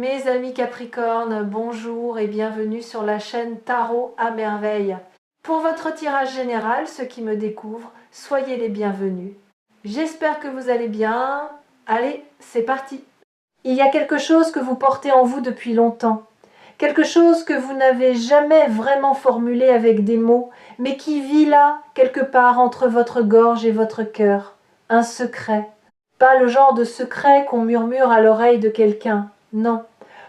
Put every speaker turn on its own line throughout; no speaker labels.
Mes amis Capricorne, bonjour et bienvenue sur la chaîne Tarot à merveille. Pour votre tirage général, ceux qui me découvrent, soyez les bienvenus. J'espère que vous allez bien. Allez, c'est parti. Il y a quelque chose que vous portez en vous depuis longtemps. Quelque chose que vous n'avez jamais vraiment formulé avec des mots, mais qui vit là, quelque part entre votre gorge et votre cœur. Un secret. Pas le genre de secret qu'on murmure à l'oreille de quelqu'un. Non,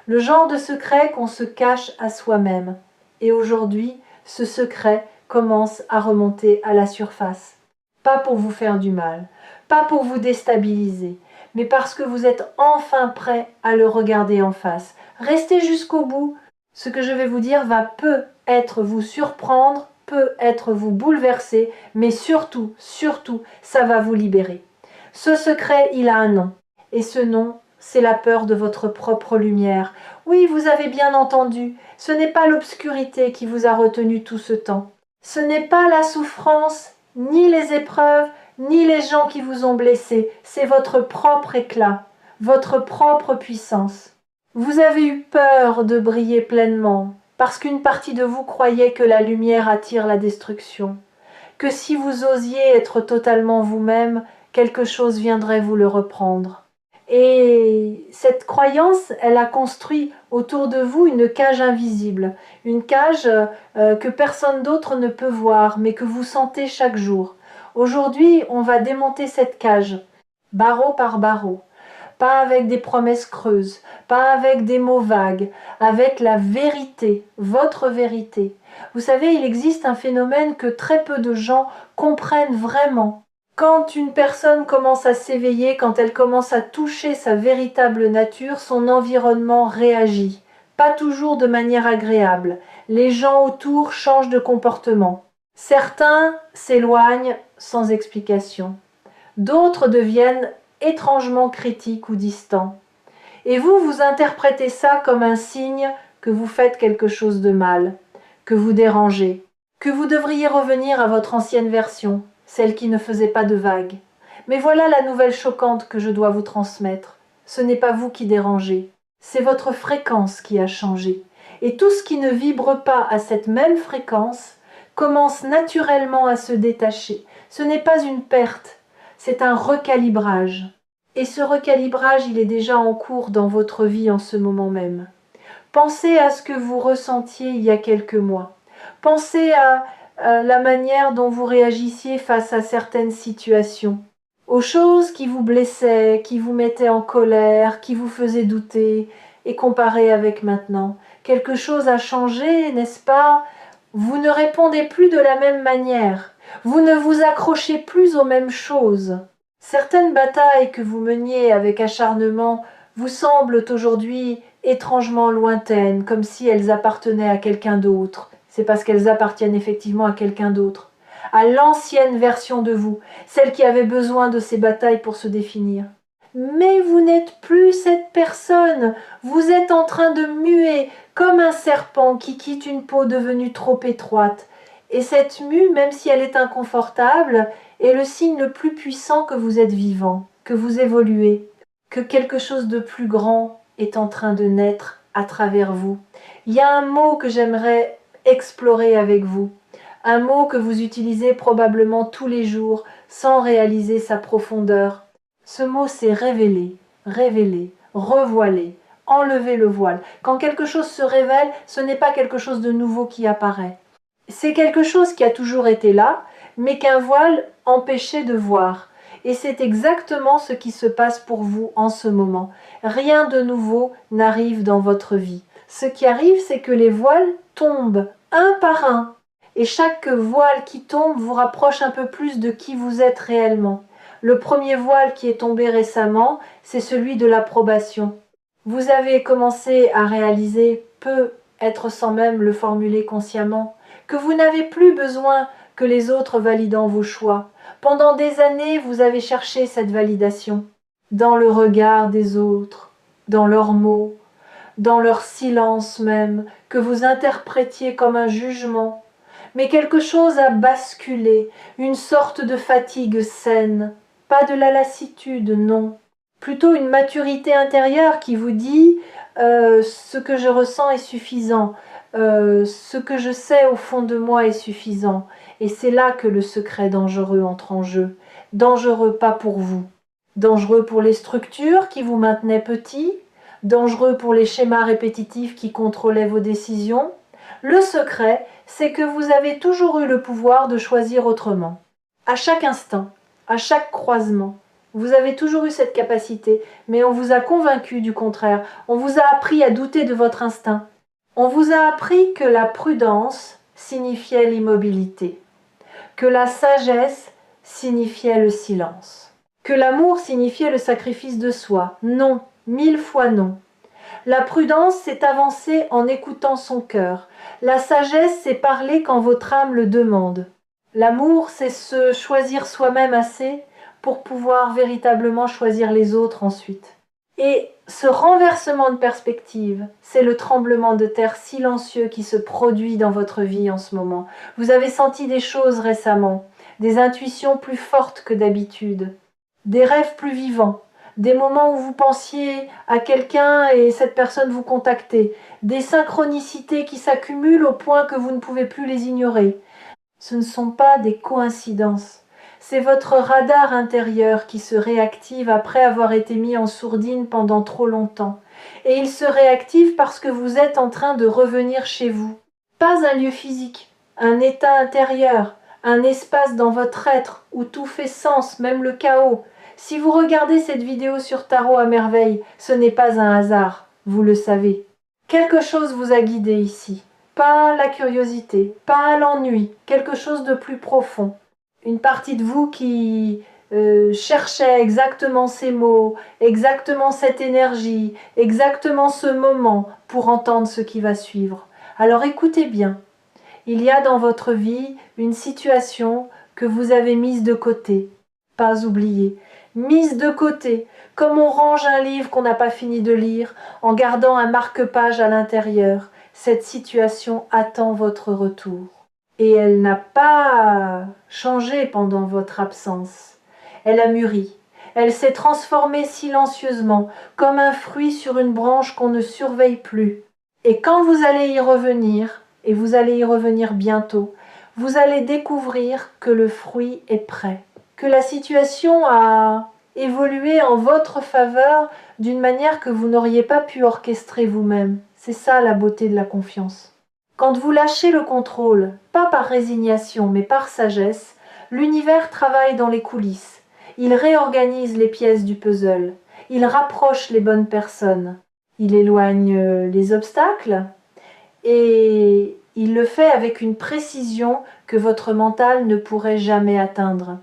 le genre de secret qu'on se cache à soi-même. Et aujourd'hui, ce secret commence à remonter à la surface. Pas pour vous faire du mal, pas pour vous déstabiliser, mais parce que vous êtes enfin prêt à le regarder en face. Restez jusqu'au bout. Ce que je vais vous dire va peut-être vous surprendre, peut-être vous bouleverser, mais surtout, ça va vous libérer. Ce secret, il a un nom. Et ce nom, c'est la peur de votre propre lumière. Oui, vous avez bien entendu, ce n'est pas l'obscurité qui vous a retenu tout ce temps. Ce n'est pas la souffrance, ni les épreuves, ni les gens qui vous ont blessé. C'est votre propre éclat, votre propre puissance. Vous avez eu peur de briller pleinement, parce qu'une partie de vous croyait que la lumière attire la destruction, que si vous osiez être totalement vous-même, quelque chose viendrait vous le reprendre. Et cette croyance, elle a construit autour de vous une cage invisible, une cage que personne d'autre ne peut voir, mais que vous sentez chaque jour. Aujourd'hui, on va démonter cette cage, barreau par barreau. Pas avec des promesses creuses, pas avec des mots vagues, avec la vérité, votre vérité. Vous savez, il existe un phénomène que très peu de gens comprennent vraiment. Quand une personne commence à s'éveiller, quand elle commence à toucher sa véritable nature, son environnement réagit. Pas toujours de manière agréable. Les gens autour changent de comportement. Certains s'éloignent sans explication. D'autres deviennent étrangement critiques ou distants. Et vous, vous interprétez ça comme un signe que vous faites quelque chose de mal, que vous dérangez, que vous devriez revenir à votre ancienne version, celle qui ne faisait pas de vagues. Mais voilà la nouvelle choquante que je dois vous transmettre. Ce n'est pas vous qui dérangez, c'est votre fréquence qui a changé. Et tout ce qui ne vibre pas à cette même fréquence commence naturellement à se détacher. Ce n'est pas une perte, c'est un recalibrage. Et ce recalibrage, il est déjà en cours dans votre vie en ce moment même. Pensez à ce que vous ressentiez il y a quelques mois. Pensez à la manière dont vous réagissiez face à certaines situations, aux choses qui vous blessaient, qui vous mettaient en colère, qui vous faisaient douter, et comparez avec maintenant. Quelque chose a changé, n'est-ce pas? Vous ne répondez plus de la même manière. Vous ne vous accrochez plus aux mêmes choses. Certaines batailles que vous meniez avec acharnement vous semblent aujourd'hui étrangement lointaines, comme si elles appartenaient à quelqu'un d'autre. C'est parce qu'elles appartiennent effectivement à quelqu'un d'autre, à l'ancienne version de vous, celle qui avait besoin de ces batailles pour se définir. Mais vous n'êtes plus cette personne, vous êtes en train de muer comme un serpent qui quitte une peau devenue trop étroite. Et cette mue, même si elle est inconfortable, est le signe le plus puissant que vous êtes vivant, que vous évoluez, que quelque chose de plus grand est en train de naître à travers vous. Il y a un mot que j'aimerais explorer avec vous, un mot que vous utilisez probablement tous les jours sans réaliser sa profondeur. Ce mot, c'est révéler, révéler, revoiler, enlever le voile. Quand quelque chose se révèle, ce n'est pas quelque chose de nouveau qui apparaît. C'est quelque chose qui a toujours été là, mais qu'un voile empêchait de voir. Et c'est exactement ce qui se passe pour vous en ce moment. Rien de nouveau n'arrive dans votre vie. Ce qui arrive, c'est que les voiles tombent un par un. Et chaque voile qui tombe vous rapproche un peu plus de qui vous êtes réellement. Le premier voile qui est tombé récemment, c'est celui de l'approbation. Vous avez commencé à réaliser, peut être sans même le formuler consciemment, que vous n'avez plus besoin que les autres valident vos choix. Pendant des années, vous avez cherché cette validation, dans le regard des autres, dans leurs mots, dans leur silence même, que vous interprétiez comme un jugement. Mais quelque chose a basculé, une sorte de fatigue saine, pas de la lassitude, non. Plutôt une maturité intérieure qui vous dit ce que je ressens est suffisant, ce que je sais au fond de moi est suffisant. Et c'est là que le secret dangereux entre en jeu. Dangereux pas pour vous. Dangereux pour les structures qui vous maintenaient petits, dangereux pour les schémas répétitifs qui contrôlaient vos décisions. Le secret, c'est que vous avez toujours eu le pouvoir de choisir autrement. À chaque instant, à chaque croisement, vous avez toujours eu cette capacité, mais on vous a convaincu du contraire. On vous a appris à douter de votre instinct. On vous a appris que la prudence signifiait l'immobilité, que la sagesse signifiait le silence, que l'amour signifiait le sacrifice de soi. Non, 1000 fois non. La prudence, c'est avancer en écoutant son cœur. La sagesse, c'est parler quand votre âme le demande. L'amour, c'est se choisir soi-même assez pour pouvoir véritablement choisir les autres ensuite. Et ce renversement de perspective, c'est le tremblement de terre silencieux qui se produit dans votre vie en ce moment. Vous avez senti des choses récemment, des intuitions plus fortes que d'habitude, des rêves plus vivants, des moments où vous pensiez à quelqu'un et cette personne vous contactait, des synchronicités qui s'accumulent au point que vous ne pouvez plus les ignorer. Ce ne sont pas des coïncidences. C'est votre radar intérieur qui se réactive après avoir été mis en sourdine pendant trop longtemps. Et il se réactive parce que vous êtes en train de revenir chez vous. Pas un lieu physique, un état intérieur, un espace dans votre être où tout fait sens, même le chaos. Si vous regardez cette vidéo sur Tarot à merveille, ce n'est pas un hasard, vous le savez. Quelque chose vous a guidé ici. Pas la curiosité, pas l'ennui, quelque chose de plus profond. Une partie de vous qui cherchait exactement ces mots, exactement cette énergie, exactement ce moment pour entendre ce qui va suivre. Alors écoutez bien. Il y a dans votre vie une situation que vous avez mise de côté, pas oubliée, mise de côté, comme on range un livre qu'on n'a pas fini de lire, en gardant un marque-page à l'intérieur. Cette situation attend votre retour. Et elle n'a pas changé pendant votre absence. Elle a mûri. Elle s'est transformée silencieusement, comme un fruit sur une branche qu'on ne surveille plus. Et quand vous allez y revenir, et vous allez y revenir bientôt, vous allez découvrir que le fruit est prêt, que la situation a évolué en votre faveur d'une manière que vous n'auriez pas pu orchestrer vous-même. C'est ça la beauté de la confiance. Quand vous lâchez le contrôle, pas par résignation mais par sagesse, l'univers travaille dans les coulisses. Il réorganise les pièces du puzzle. Il rapproche les bonnes personnes. Il éloigne les obstacles et il le fait avec une précision que votre mental ne pourrait jamais atteindre.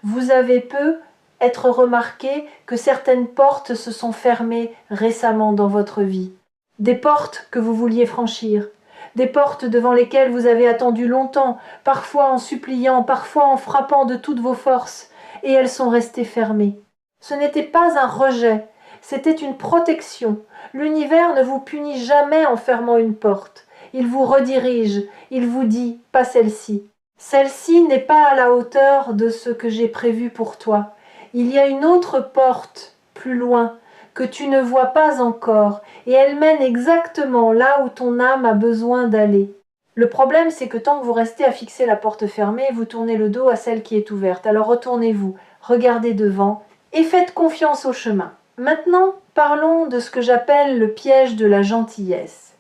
Vous avez peu être remarqué que certaines portes se sont fermées récemment dans votre vie. Des portes que vous vouliez franchir, des portes devant lesquelles vous avez attendu longtemps, parfois en suppliant, parfois en frappant de toutes vos forces, et elles sont restées fermées. Ce n'était pas un rejet, c'était une protection. L'univers ne vous punit jamais en fermant une porte. Il vous redirige, il vous dit « pas celle-ci ». Celle-ci n'est pas à la hauteur de ce que j'ai prévu pour toi. Il y a une autre porte, plus loin, que tu ne vois pas encore, et elle mène exactement là où ton âme a besoin d'aller. Le problème, c'est que tant que vous restez à fixer la porte fermée, vous tournez le dos à celle qui est ouverte. Alors retournez-vous, regardez devant, et faites confiance au chemin. Maintenant, parlons de ce que j'appelle le piège de la gentillesse.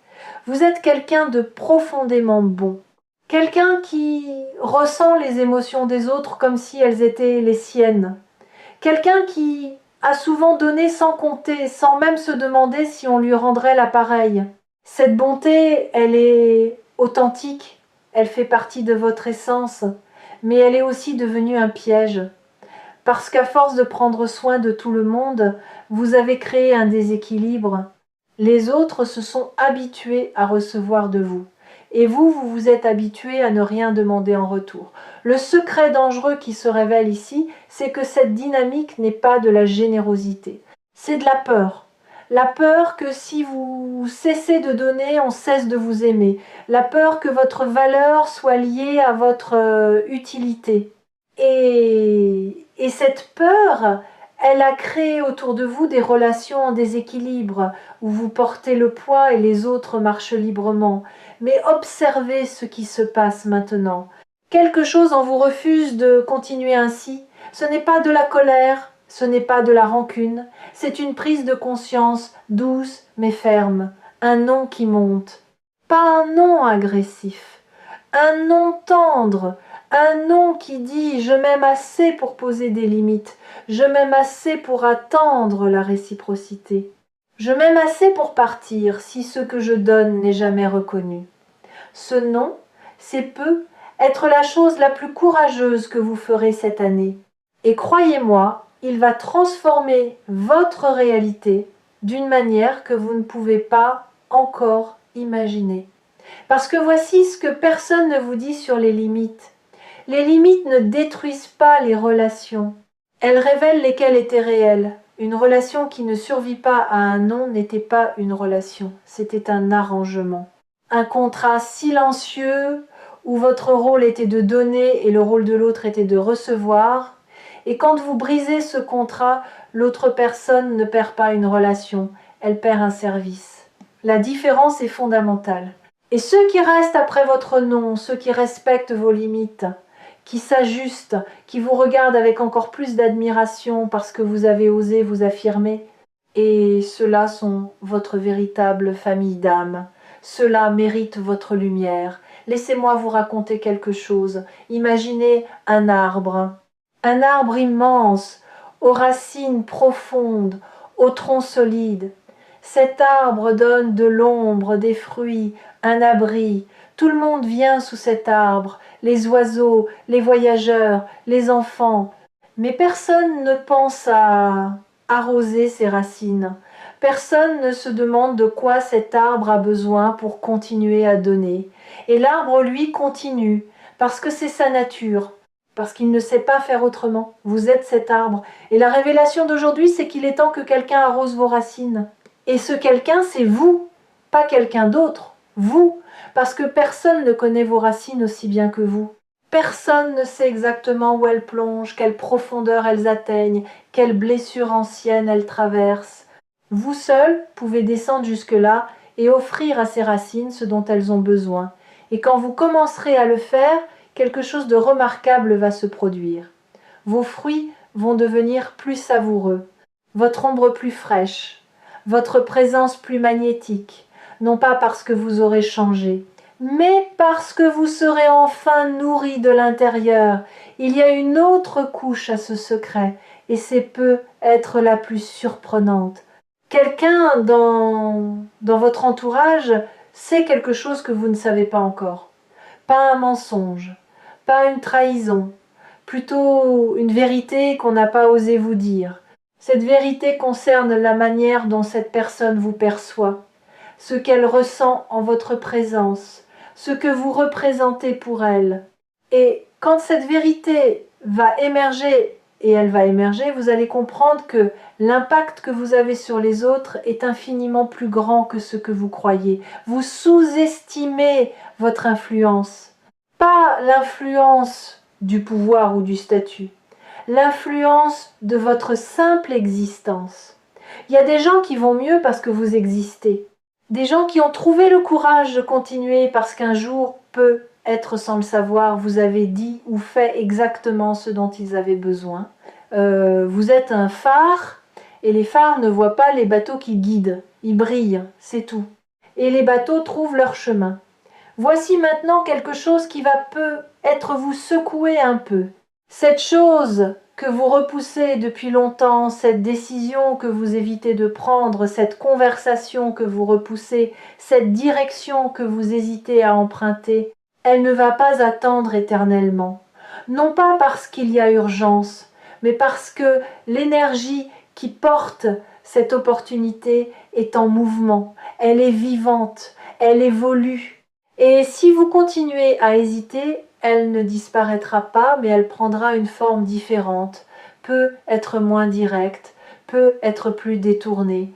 Vous êtes quelqu'un de profondément bon. Quelqu'un qui ressent les émotions des autres comme si elles étaient les siennes. Quelqu'un qui a souvent donné sans compter, sans même se demander si on lui rendrait l'appareil. Cette bonté, elle est authentique, elle fait partie de votre essence, mais elle est aussi devenue un piège. Parce qu'à force de prendre soin de tout le monde, vous avez créé un déséquilibre. Les autres se sont habitués à recevoir de vous. Et vous vous êtes habitué à ne rien demander en retour. Le secret dangereux qui se révèle ici, c'est que cette dynamique n'est pas de la générosité. C'est de la peur. La peur que si vous cessez de donner, on cesse de vous aimer. La peur que votre valeur soit liée à votre utilité. Et cette peur, Elle a créé autour de vous des relations en déséquilibre, où vous portez le poids et les autres marchent librement. Mais observez ce qui se passe maintenant. Quelque chose en vous refuse de continuer ainsi. Ce n'est pas de la colère, ce n'est pas de la rancune, c'est une prise de conscience douce mais ferme, un non qui monte. Pas un non agressif, un non tendre, un non qui dit « je m'aime assez pour poser des limites, je m'aime assez pour attendre la réciprocité, je m'aime assez pour partir si ce que je donne n'est jamais reconnu ». Ce non, c'est peut être la chose la plus courageuse que vous ferez cette année. Et croyez-moi, il va transformer votre réalité d'une manière que vous ne pouvez pas encore imaginer. Parce que voici ce que personne ne vous dit sur les limites. Les limites ne détruisent pas les relations. Elles révèlent lesquelles étaient réelles. Une relation qui ne survit pas à un non n'était pas une relation, c'était un arrangement. Un contrat silencieux où votre rôle était de donner et le rôle de l'autre était de recevoir. Et quand vous brisez ce contrat, l'autre personne ne perd pas une relation, elle perd un service. La différence est fondamentale. Et ceux qui restent après votre non, ceux qui respectent vos limites, qui s'ajustent, qui vous regardent avec encore plus d'admiration parce que vous avez osé vous affirmer, et ceux-là sont votre véritable famille d'âme. Ceux-là méritent votre lumière. Laissez-moi vous raconter quelque chose. Imaginez un arbre immense, aux racines profondes, au tronc solide. Cet arbre donne de l'ombre, des fruits, un abri. Tout le monde vient sous cet arbre, les oiseaux, les voyageurs, les enfants. Mais personne ne pense à arroser ses racines. Personne ne se demande de quoi cet arbre a besoin pour continuer à donner. Et l'arbre, lui, continue, parce que c'est sa nature, parce qu'il ne sait pas faire autrement. Vous êtes cet arbre. Et la révélation d'aujourd'hui, c'est qu'il est temps que quelqu'un arrose vos racines. Et ce quelqu'un, c'est vous, pas quelqu'un d'autre. Vous, parce que personne ne connaît vos racines aussi bien que vous. Personne ne sait exactement où elles plongent, quelle profondeur elles atteignent, quelles blessures anciennes elles traversent. Vous seul pouvez descendre jusque-là et offrir à ces racines ce dont elles ont besoin. Et quand vous commencerez à le faire, quelque chose de remarquable va se produire. Vos fruits vont devenir plus savoureux, votre ombre plus fraîche, votre présence plus magnétique, non pas parce que vous aurez changé, mais parce que vous serez enfin nourri de l'intérieur. Il y a une autre couche à ce secret, et c'est peut être la plus surprenante. Quelqu'un dans votre entourage sait quelque chose que vous ne savez pas encore. Pas un mensonge, pas une trahison, plutôt une vérité qu'on n'a pas osé vous dire. Cette vérité concerne la manière dont cette personne vous perçoit, ce qu'elle ressent en votre présence, ce que vous représentez pour elle. Et quand cette vérité va émerger, et elle va émerger, vous allez comprendre que l'impact que vous avez sur les autres est infiniment plus grand que ce que vous croyez. Vous sous-estimez votre influence. Pas l'influence du pouvoir ou du statut, l'influence de votre simple existence. Il y a des gens qui vont mieux parce que vous existez. Des gens qui ont trouvé le courage de continuer parce qu'un jour, peut-être sans le savoir, vous avez dit ou fait exactement ce dont ils avaient besoin. Vous êtes un phare et les phares ne voient pas les bateaux qui guident. Ils brillent, c'est tout. Et les bateaux trouvent leur chemin. Voici maintenant quelque chose qui va peut-être vous secouer un peu. Cette chose que vous repoussez depuis longtemps, cette décision que vous évitez de prendre, cette conversation que vous repoussez, cette direction que vous hésitez à emprunter, elle ne va pas attendre éternellement. Non pas parce qu'il y a urgence, mais parce que l'énergie qui porte cette opportunité est en mouvement, elle est vivante, elle évolue. Et si vous continuez à hésiter, elle ne disparaîtra pas, mais elle prendra une forme différente, peut être moins directe, peut être plus détournée.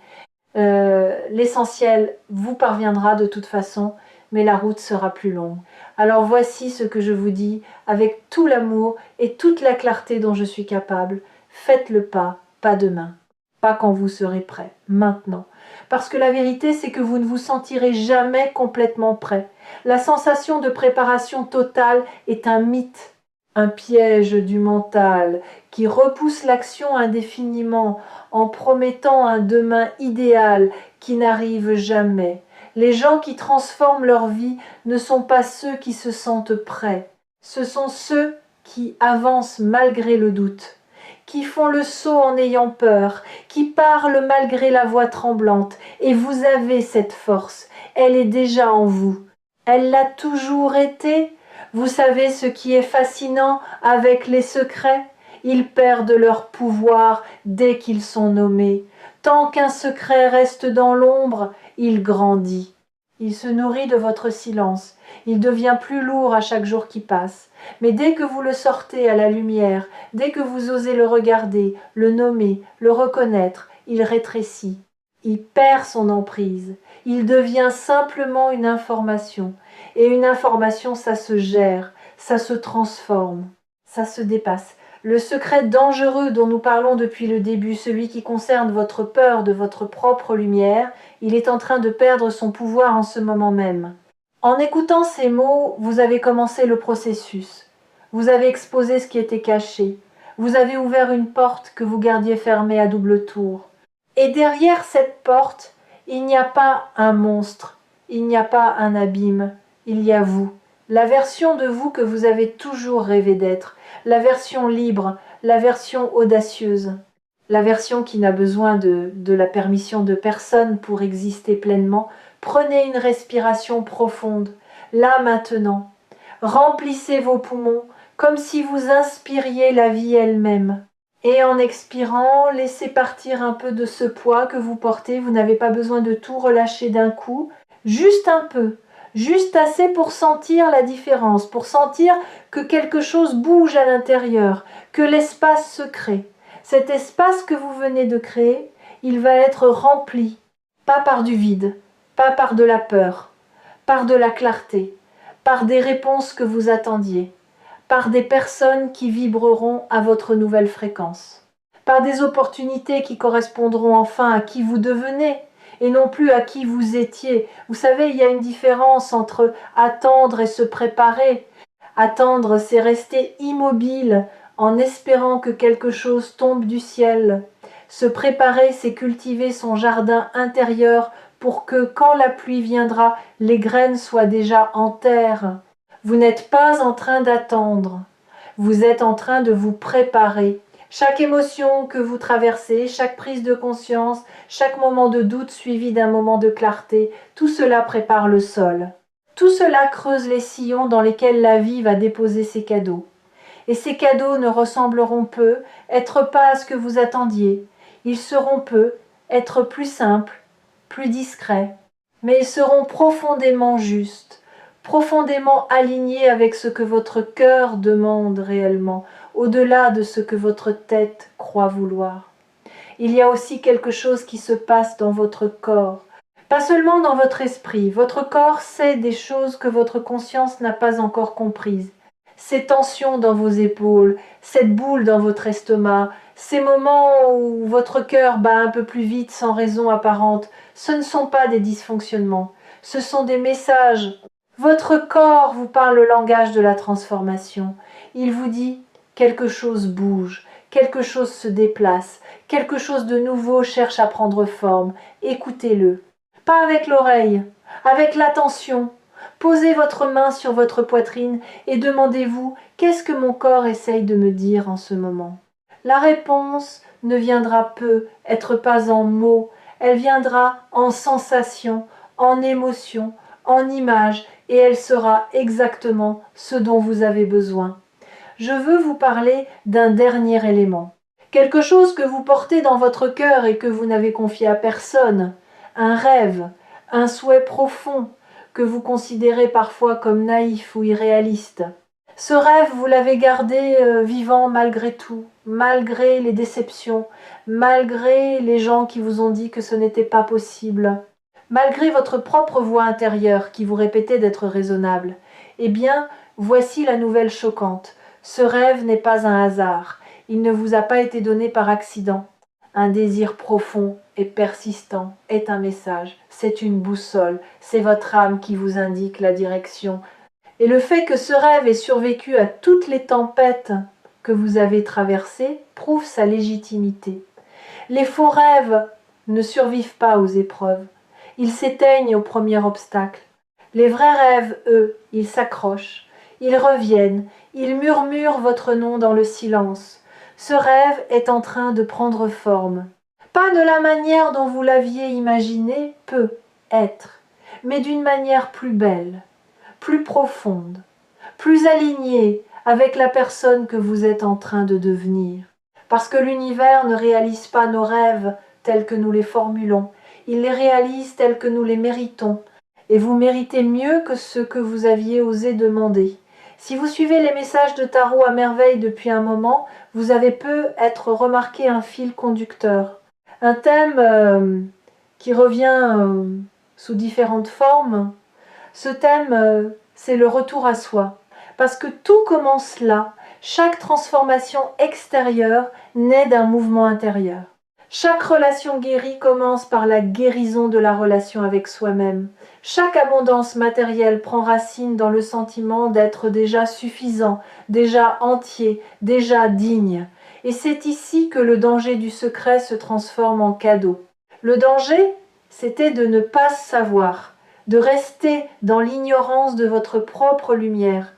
L'essentiel vous parviendra de toute façon, mais la route sera plus longue. Alors voici ce que je vous dis avec tout l'amour et toute la clarté dont je suis capable. Faites le pas pas demain, pas quand vous serez prêt, maintenant. Parce que la vérité, c'est que vous ne vous sentirez jamais complètement prêt. La sensation de préparation totale est un mythe, un piège du mental qui repousse l'action indéfiniment en promettant un demain idéal qui n'arrive jamais. Les gens qui transforment leur vie ne sont pas ceux qui se sentent prêts, ce sont ceux qui avancent malgré le doute, qui font le saut en ayant peur, qui parlent malgré la voix tremblante. Et vous avez cette force, elle est déjà en vous. Elle l'a toujours été. Vous savez ce qui est fascinant avec les secrets? Ils perdent leur pouvoir dès qu'ils sont nommés. Tant qu'un secret reste dans l'ombre, il grandit. Il se nourrit de votre silence. Il devient plus lourd à chaque jour qui passe. Mais dès que vous le sortez à la lumière, dès que vous osez le regarder, le nommer, le reconnaître, il rétrécit. Il perd son emprise. Il devient simplement une information. Et une information, ça se gère, ça se transforme, ça se dépasse. Le secret dangereux dont nous parlons depuis le début, celui qui concerne votre peur de votre propre lumière, il est en train de perdre son pouvoir en ce moment même. En écoutant ces mots, vous avez commencé le processus. Vous avez exposé ce qui était caché. Vous avez ouvert une porte que vous gardiez fermée à double tour. Et derrière cette porte, il n'y a pas un monstre, il n'y a pas un abîme, il y a vous. La version de vous que vous avez toujours rêvé d'être, la version libre, la version audacieuse, la version qui n'a besoin de la permission de personne pour exister pleinement. Prenez une respiration profonde, là maintenant. Remplissez vos poumons comme si vous inspiriez la vie elle-même. Et en expirant, laissez partir un peu de ce poids que vous portez. Vous n'avez pas besoin de tout relâcher d'un coup, juste un peu. Juste assez pour sentir la différence, pour sentir que quelque chose bouge à l'intérieur, que l'espace se crée. Cet espace que vous venez de créer, il va être rempli, pas par du vide, pas par de la peur, par de la clarté, par des réponses que vous attendiez, par des personnes qui vibreront à votre nouvelle fréquence, par des opportunités qui correspondront enfin à qui vous devenez, et non plus à qui vous étiez. Vous savez, il y a une différence entre attendre et se préparer. Attendre, c'est rester immobile en espérant que quelque chose tombe du ciel. Se préparer, c'est cultiver son jardin intérieur pour que, quand la pluie viendra, les graines soient déjà en terre. Vous n'êtes pas en train d'attendre. Vous êtes en train de vous préparer. Chaque émotion que vous traversez, chaque prise de conscience, chaque moment de doute suivi d'un moment de clarté, tout cela prépare le sol. Tout cela creuse les sillons dans lesquels la vie va déposer ses cadeaux. Et ces cadeaux ne ressembleront peu, être pas à ce que vous attendiez. Ils seront peu, être plus simples, plus discrets. Mais ils seront profondément justes, profondément alignés avec ce que votre cœur demande réellement, au-delà de ce que votre tête croit vouloir. Il y a aussi quelque chose qui se passe dans votre corps, pas seulement dans votre esprit. Votre corps sait des choses que votre conscience n'a pas encore comprises. Ces tensions dans vos épaules, cette boule dans votre estomac, ces moments où votre cœur bat un peu plus vite sans raison apparente, ce ne sont pas des dysfonctionnements, ce sont des messages. Votre corps vous parle le langage de la transformation. Il vous dit quelque chose bouge, quelque chose se déplace, quelque chose de nouveau cherche à prendre forme. Écoutez-le. Pas avec l'oreille, avec l'attention. Posez votre main sur votre poitrine et demandez-vous « Qu'est-ce que mon corps essaye de me dire en ce moment ?» La réponse ne viendra peu, être pas en mots, elle viendra en sensation, en émotion, en image, et elle sera exactement ce dont vous avez besoin. Je veux vous parler d'un dernier élément. Quelque chose que vous portez dans votre cœur et que vous n'avez confié à personne. Un rêve, un souhait profond que vous considérez parfois comme naïf ou irréaliste. Ce rêve, vous l'avez gardé vivant malgré tout, malgré les déceptions, malgré les gens qui vous ont dit que ce n'était pas possible, malgré votre propre voix intérieure qui vous répétait d'être raisonnable. Eh bien, voici la nouvelle choquante. Ce rêve n'est pas un hasard. Il ne vous a pas été donné par accident. Un désir profond et persistant est un message, c'est une boussole, c'est votre âme qui vous indique la direction. Et le fait que ce rêve ait survécu à toutes les tempêtes que vous avez traversées prouve sa légitimité. Les faux rêves ne survivent pas aux épreuves, ils s'éteignent au premier obstacle. Les vrais rêves, eux, ils s'accrochent, ils reviennent, ils murmurent votre nom dans le silence. Ce rêve est en train de prendre forme. Pas de la manière dont vous l'aviez imaginé, peut être, mais d'une manière plus belle, plus profonde, plus alignée avec la personne que vous êtes en train de devenir. Parce que l'univers ne réalise pas nos rêves tels que nous les formulons, il les réalise tels que nous les méritons. Et vous méritez mieux que ce que vous aviez osé demander. Si vous suivez les messages de tarot à merveille depuis un moment, vous avez peut-être remarqué un fil conducteur. Un thème qui revient sous différentes formes. Ce thème, c'est le retour à soi. Parce que tout commence là. Chaque transformation extérieure naît d'un mouvement intérieur. Chaque relation guérie commence par la guérison de la relation avec soi-même. Chaque abondance matérielle prend racine dans le sentiment d'être déjà suffisant, déjà entier, déjà digne. Et c'est ici que le danger du secret se transforme en cadeau. Le danger, c'était de ne pas savoir, de rester dans l'ignorance de votre propre lumière,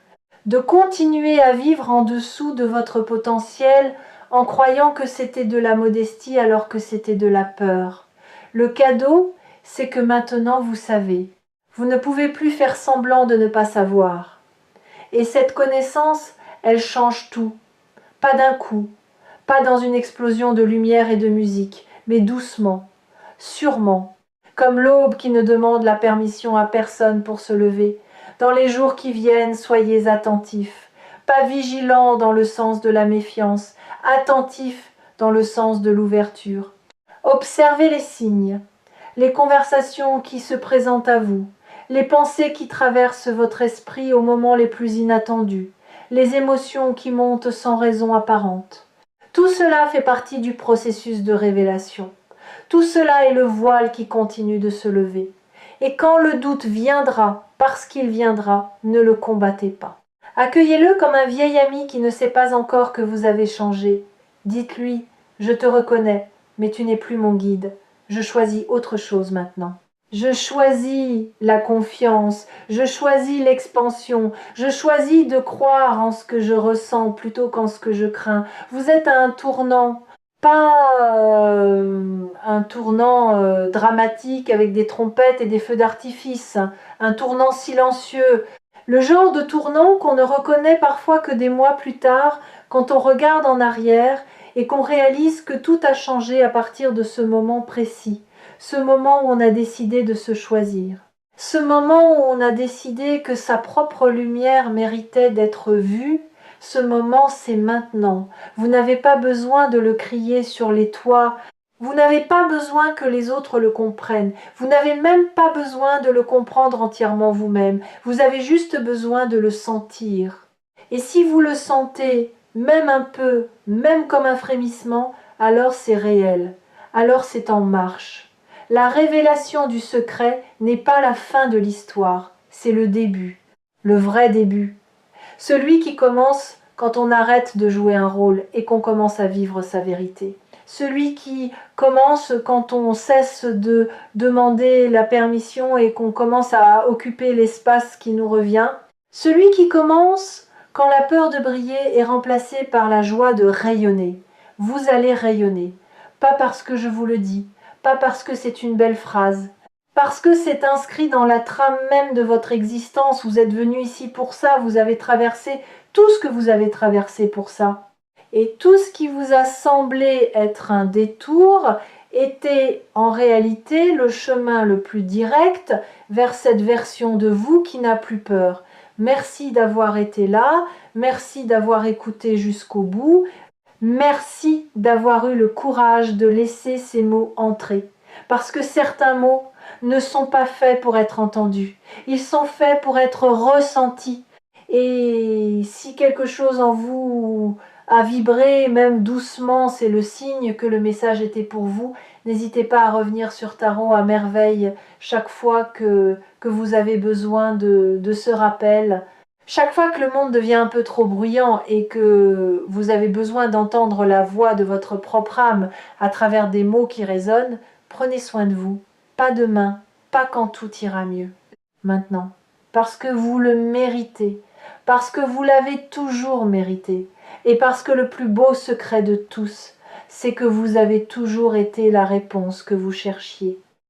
de continuer à vivre en dessous de votre potentiel en croyant que c'était de la modestie alors que c'était de la peur. Le cadeau, c'est que maintenant vous savez. Vous ne pouvez plus faire semblant de ne pas savoir. Et cette connaissance, elle change tout. Pas d'un coup, pas dans une explosion de lumière et de musique, mais doucement, sûrement, comme l'aube qui ne demande la permission à personne pour se lever. Dans les jours qui viennent, soyez attentifs, pas vigilants dans le sens de la méfiance, attentifs dans le sens de l'ouverture. Observez les signes, les conversations qui se présentent à vous, les pensées qui traversent votre esprit aux moments les plus inattendus, les émotions qui montent sans raison apparente. Tout cela fait partie du processus de révélation. Tout cela est le voile qui continue de se lever. Et quand le doute viendra, parce qu'il viendra, ne le combattez pas. Accueillez-le comme un vieil ami qui ne sait pas encore que vous avez changé. Dites-lui, je te reconnais, mais tu n'es plus mon guide. Je choisis autre chose maintenant. Je choisis la confiance, je choisis l'expansion, je choisis de croire en ce que je ressens plutôt qu'en ce que je crains. Vous êtes à un tournant, pas un tournant dramatique avec des trompettes et des feux d'artifice, un tournant silencieux. Le genre de tournant qu'on ne reconnaît parfois que des mois plus tard, quand on regarde en arrière et qu'on réalise que tout a changé à partir de ce moment précis, ce moment où on a décidé de se choisir, ce moment où on a décidé que sa propre lumière méritait d'être vue. Ce moment, c'est maintenant. Vous n'avez pas besoin de le crier sur les toits. Vous n'avez pas besoin que les autres le comprennent. Vous n'avez même pas besoin de le comprendre entièrement vous-même. Vous avez juste besoin de le sentir. Et si vous le sentez, même un peu, même comme un frémissement, alors c'est réel. Alors c'est en marche. La révélation du secret n'est pas la fin de l'histoire, c'est le début, le vrai début. Celui qui commence quand on arrête de jouer un rôle et qu'on commence à vivre sa vérité. Celui qui commence quand on cesse de demander la permission et qu'on commence à occuper l'espace qui nous revient. Celui qui commence quand la peur de briller est remplacée par la joie de rayonner. Vous allez rayonner. Pas parce que je vous le dis, pas parce que c'est une belle phrase, parce que c'est inscrit dans la trame même de votre existence. Vous êtes venu ici pour ça, vous avez traversé tout ce que vous avez traversé pour ça. Et tout ce qui vous a semblé être un détour était en réalité le chemin le plus direct vers cette version de vous qui n'a plus peur. Merci d'avoir été là, merci d'avoir écouté jusqu'au bout, merci d'avoir eu le courage de laisser ces mots entrer. Parce que certains mots ne sont pas faits pour être entendus, ils sont faits pour être ressentis. Et si quelque chose en vous à vibrer, même doucement, c'est le signe que le message était pour vous. N'hésitez pas à revenir sur Tarot à merveille chaque fois que vous avez besoin de ce rappel. Chaque fois que le monde devient un peu trop bruyant et que vous avez besoin d'entendre la voix de votre propre âme à travers des mots qui résonnent, prenez soin de vous. Pas demain, pas quand tout ira mieux. Maintenant, parce que vous le méritez, parce que vous l'avez toujours mérité, et parce que le plus beau secret de tous, c'est que vous avez toujours été la réponse que vous cherchiez.